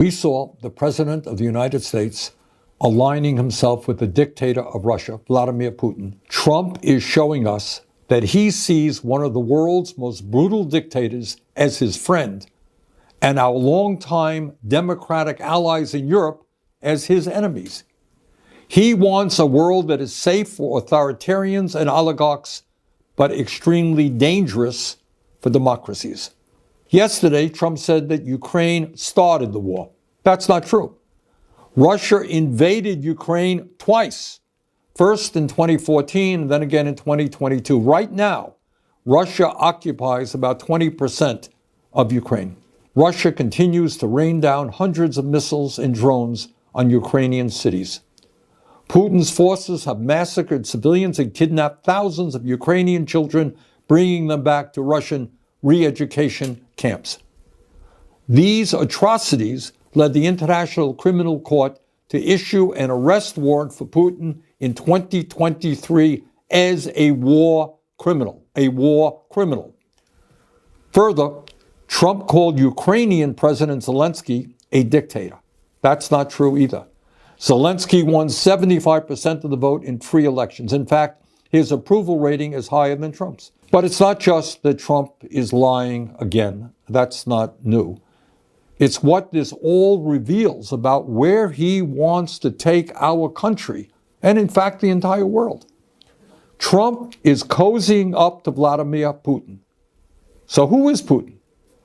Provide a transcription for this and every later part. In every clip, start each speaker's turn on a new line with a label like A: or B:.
A: We saw the President of the United States aligning himself with the dictator of Russia, Vladimir Putin. Trump is showing us that he sees one of the world's most brutal dictators as his friend, and our longtime democratic allies in Europe as his enemies. He wants a world that is safe for authoritarians and oligarchs, but extremely dangerous for democracies. Yesterday, Trump said that Ukraine started the war. That's not true. Russia invaded Ukraine twice, first in 2014, and then again in 2022. Right now, Russia occupies about 20% of Ukraine. Russia continues to rain down hundreds of missiles and drones on Ukrainian cities. Putin's forces have massacred civilians and kidnapped thousands of Ukrainian children, bringing them back to Russian re-education camps. These atrocities led the International Criminal Court to issue an arrest warrant for Putin in 2023 as a war criminal. Further, Trump called Ukrainian President Zelensky a dictator. That's not true either. Zelensky won 75% of the vote in free elections. In fact, his approval rating is higher than Trump's. But it's not just that Trump is lying again. That's not new. It's what this all reveals about where he wants to take our country, and in fact, the entire world. Trump is cozying up to Vladimir Putin. So who is Putin?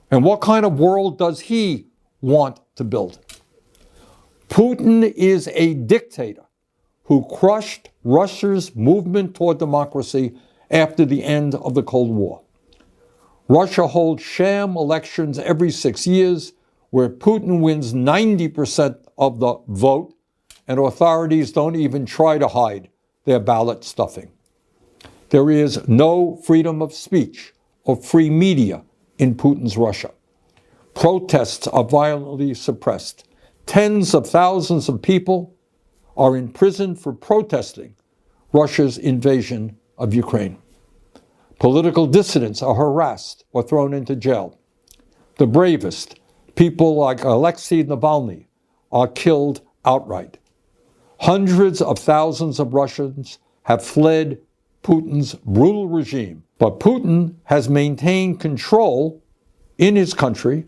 A: And what kind of world does he want to build? Putin is a dictator who crushed Russia's movement toward democracy after the end of the Cold War. Russia holds sham elections every 6 years where Putin wins 90% of the vote, and authorities don't even try to hide their ballot stuffing. There is no freedom of speech or free media in Putin's Russia. Protests are violently suppressed. Tens of thousands of people are in prison for protesting Russia's invasion of Ukraine. Political dissidents are harassed or thrown into jail. The bravest, people like Alexei Navalny, are killed outright. Hundreds of thousands of Russians have fled Putin's brutal regime, but Putin has maintained control in his country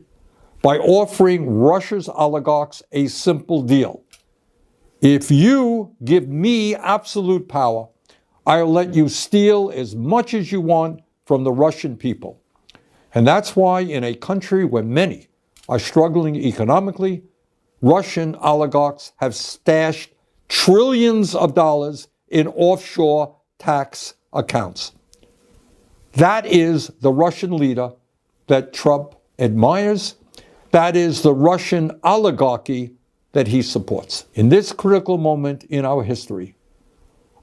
A: by offering Russia's oligarchs a simple deal. If you give me absolute power, I'll let you steal as much as you want from the Russian people. And that's why in a country where many are struggling economically, Russian oligarchs have stashed trillions of dollars in offshore tax accounts. That is the Russian leader that Trump admires. That is the Russian oligarchy that he supports. In this critical moment in our history,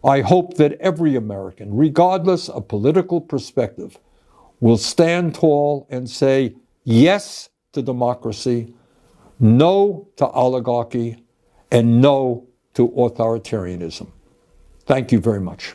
A: I hope that every American, regardless of political perspective, will stand tall and say yes to democracy, no to oligarchy, and no to authoritarianism. Thank you very much.